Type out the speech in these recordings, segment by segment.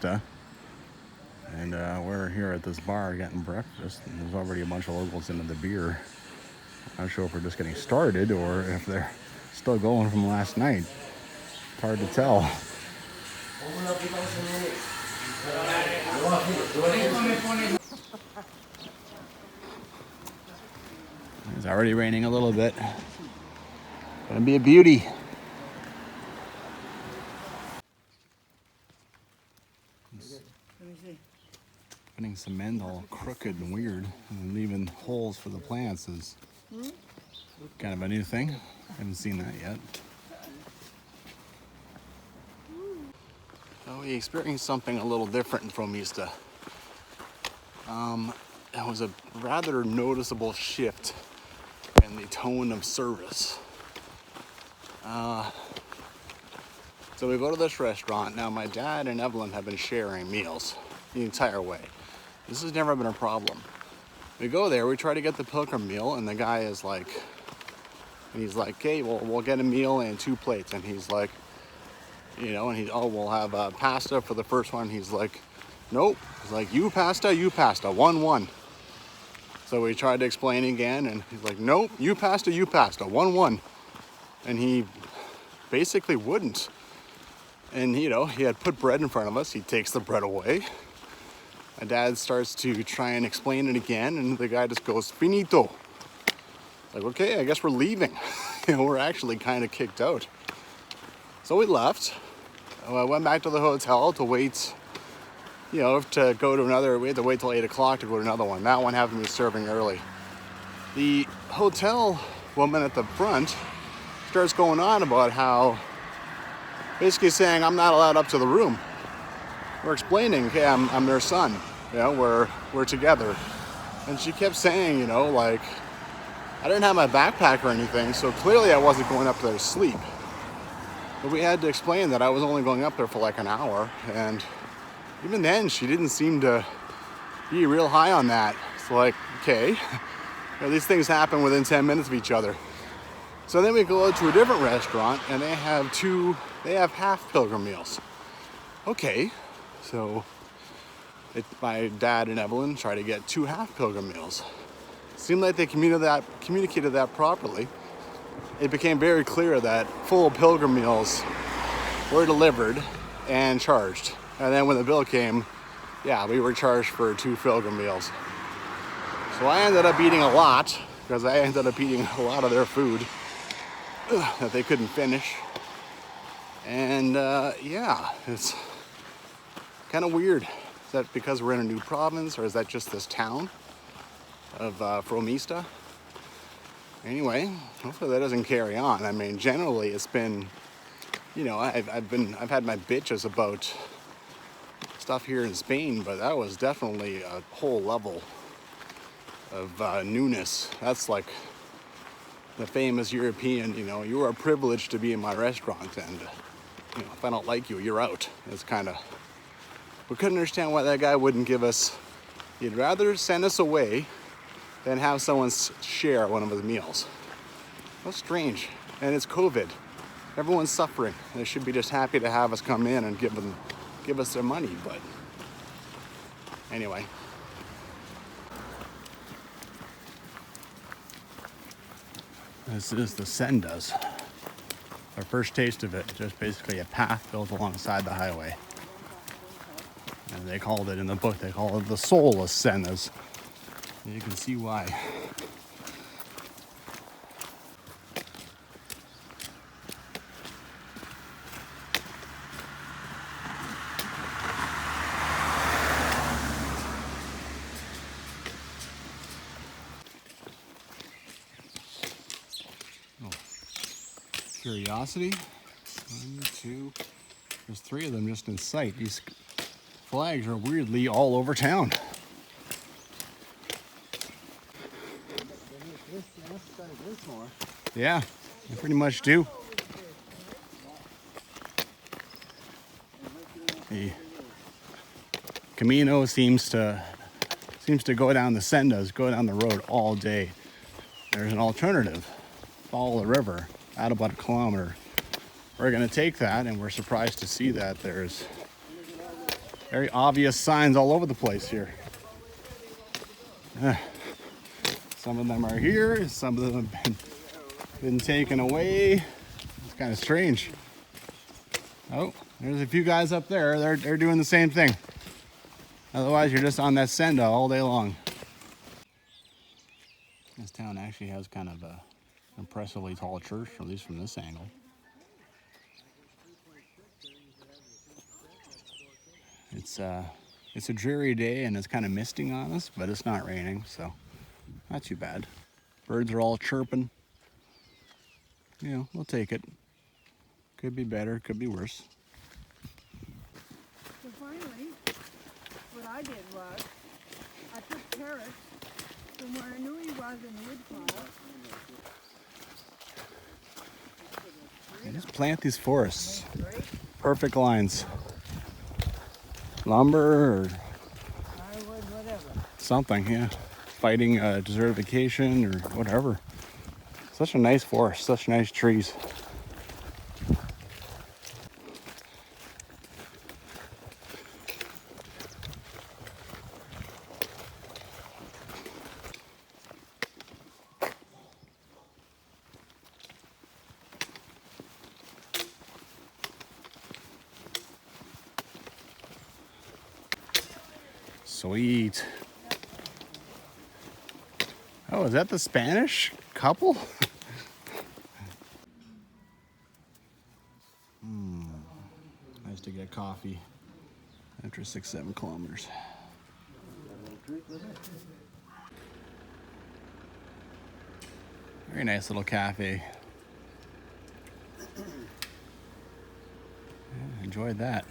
Fromista. And we're here at this bar getting breakfast, and there's already a bunch of locals into the beer. I'm not sure if we're just getting started or if they're still going from last night. It's hard to tell. It's already raining a little bit. Gonna be a beauty. Putting cement all crooked and weird and leaving holes for the plants is kind of a new thing. Haven't seen that yet. So we experienced something a little different in Fromista. It was a rather noticeable shift in the tone of service. So we go to this restaurant. Now my dad and Evelyn have been sharing meals the entire way. This has never been a problem. We go there, we try to get the pilgrim meal, and the guy is like, okay, well, we'll get a meal and 2 plates. And he's like, we'll have pasta for the first one. He's like, nope. He's like, you pasta, 1-1. So we tried to explain again, and he's like, nope, you pasta, 1-1. And he basically wouldn't. And he had put bread in front of us. He takes the bread away. My dad starts to try and explain it again, and the guy just goes, finito. Like, okay, I guess we're leaving. We're actually kind of kicked out. So we left. I went back to the hotel to wait, to go to another. We had to wait till 8 o'clock to go to another one. That one happened to be serving early. The hotel woman at the front starts going on about how, basically saying I'm not allowed up to the room. We're explaining, okay, I'm their son. We're together. And she kept saying, I didn't have my backpack or anything, so clearly I wasn't going up there to sleep. But we had to explain that I was only going up there for like an hour, and even then she didn't seem to be real high on that. It's like, okay, these things happen within 10 minutes of each other. So then we go to a different restaurant, and they have half pilgrim meals. Okay, so my dad and Evelyn try to get 2 half pilgrim meals. Seemed like they communicated that properly. It became very clear that full pilgrim meals were delivered and charged. And then when the bill came, we were charged for 2 pilgrim meals. So I ended up eating a lot, because I ended up eating a lot of their food that they couldn't finish. And it's kind of weird. Is that because we're in a new province, or is that just this town of Fromista? Anyway, hopefully that doesn't carry on. I mean, generally it's been, I've had my bitches about stuff here in Spain, but that was definitely a whole level of newness. That's like the famous European, you are privileged to be in my restaurant, and if I don't like you, you're out. It's kind of, we couldn't understand why that guy wouldn't give us, he'd rather send us away than have someone share one of his meals. That's strange. And it's COVID. Everyone's suffering. They should be just happy to have us come in and give us their money, but anyway. This is the Sendas. Our first taste of it, just basically a path built alongside the highway. And they called it in the book, they call it the soul of Sendas. And you can see why. Curiosity. 1, 2. There's 3 of them just in sight. These flags are weirdly all over town. Yeah, they pretty much do. The Camino seems to go down the Sendas, go down the road all day. There's an alternative. Follow the river at about 1 kilometer. We're going to take that, and we're surprised to see that there's Very obvious signs all over the place here. Some of them are here, some of them have been taken away. It's kind of strange. Oh, there's a few guys up there. They're doing the same thing. Otherwise, you're just on that Senda all day long. This town actually has kind of a impressively tall church, at least from this angle. It's a dreary day and it's kind of misting on us, but it's not raining, so not too bad. Birds are all chirping. You know, we'll take it. Could be better, could be worse. So finally, what I did was, I took carrots from where I knew he was in the wood pile. And just plant these forests. Perfect lines. Lumber or Firewood, whatever. something, yeah. Fighting desertification or whatever. Such a nice forest, such nice trees. Sweet. Oh, is that the Spanish couple? Nice to get coffee after 6-7 kilometers. Very nice little cafe. Yeah, enjoyed that.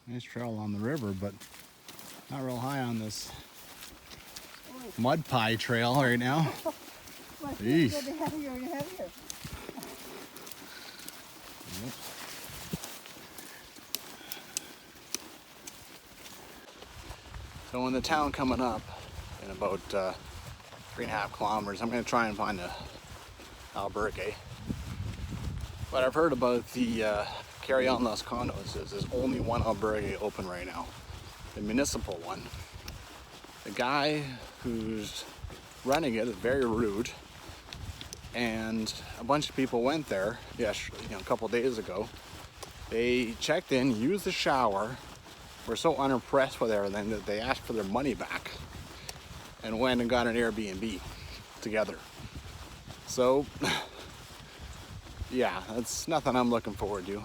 Nice trail on the river, but not real high on this mud pie trail right now. Jeez. Getting heavier and heavier. Yep. So in the town coming up in about 3.5 kilometers, I'm going to try and find a albergue. But I've heard about the Carrion Los Condes. There's only one albergue open right now, the municipal one. The guy who's running it is very rude, and a bunch of people went there, a couple days ago. They checked in, used the shower, were so unimpressed with everything that they asked for their money back, and went and got an Airbnb together. So, yeah, that's nothing I'm looking forward to.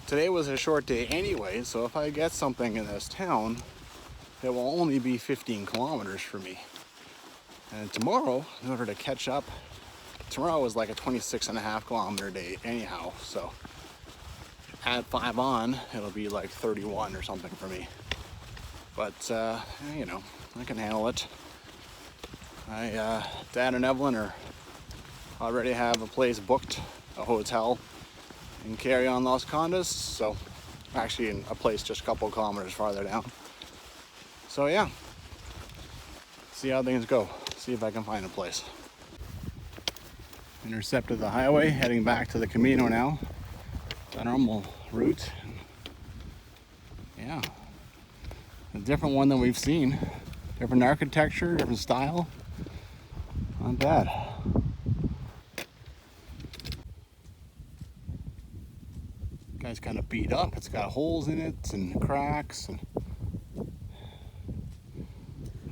Today was a short day anyway, so if I get something in this town, it will only be 15 kilometers for me. And tomorrow, in order to catch up, tomorrow was like a 26.5 kilometer day anyhow, so add 5 on, it'll be like 31 or something for me. But, you know, I can handle it. Dad and Evelyn already have a place booked, a hotel in Carrion Los Condes, so actually in a place just a couple kilometers farther down. So yeah, see how things go, see if I can find a place. Intercepted the highway, heading back to the Camino now, the normal route. Yeah, a different one than we've seen. Different architecture, different style. Not bad. Guy's kind of beat up. It's got holes in it and cracks, and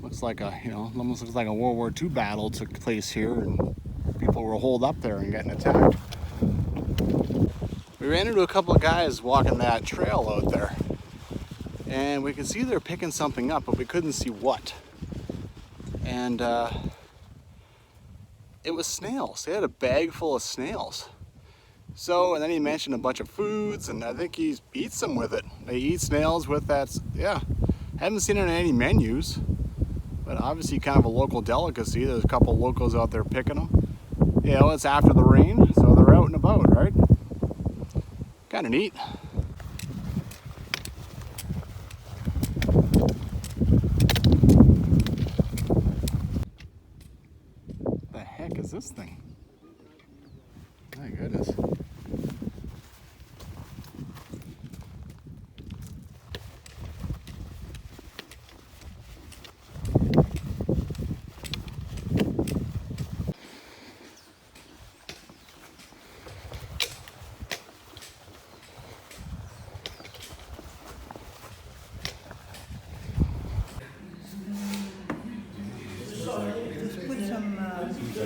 looks like almost looks like a World War II battle took place here, and people were holed up there and getting attacked. We ran into a couple of guys walking that trail out there, and we could see they're picking something up, but we couldn't see what. And it was snails. They had a bag full of snails. So, and then he mentioned a bunch of foods, and I think he eats them with it. They eat snails with that, yeah. Haven't seen it on any menus, but obviously kind of a local delicacy. There's a couple locals out there picking them. You know, it's after the rain, so they're out and about, right? Kind of neat. this thing? My goodness.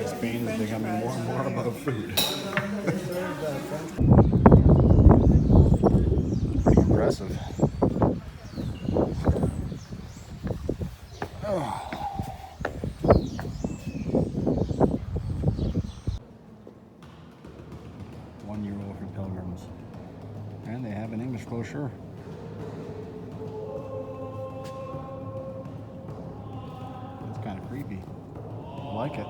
Spain is becoming more and more about food. Pretty impressive. Oh. 1 euro for pilgrims. And they have an English brochure. That's kind of creepy. I like it.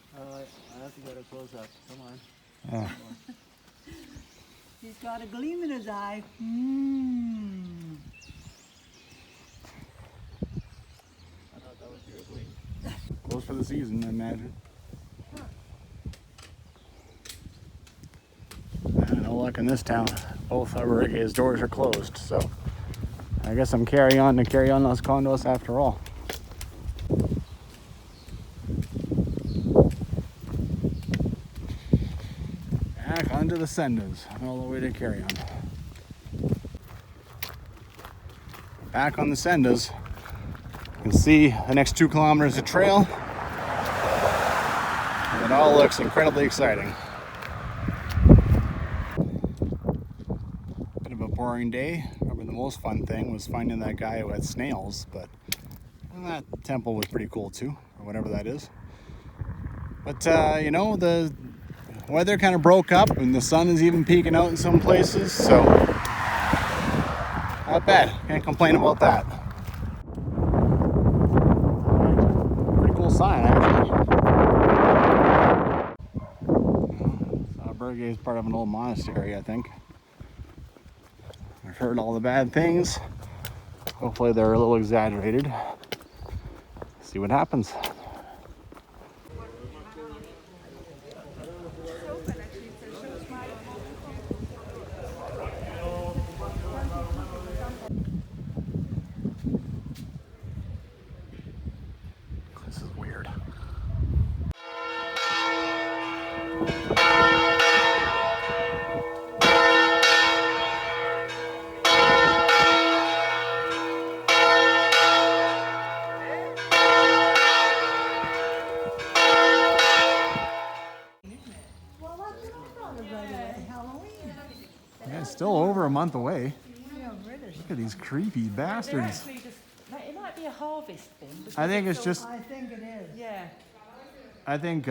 I have to get a close up. Come on. Oh. He's got a gleam in his eye. I thought that was your gleam. Close for the season, I imagine. No luck in this town. Both Aberrige's doors are closed, so I guess I'm carrying on to Carrion Los Condos after all. Back onto the Sendas, all the way to Carrion. Back on the Sendas, you can see the next 2 kilometers of trail. It all looks incredibly exciting. Bit of a boring day. Probably the most fun thing was finding that guy who had snails, but that temple was pretty cool too, or whatever that is. But you know, the weather kind of broke up and the sun is even peeking out in some places, so not bad. Can't complain about that. Pretty cool sign, actually. Aberrige is part of an old monastery, I think. I've heard all the bad things. Hopefully they're a little exaggerated. See what happens. This is weird. Yeah, it's still over a month away. Look at these creepy bastards. It might be a harvest thing. I think it's just. I think it is. Yeah. I think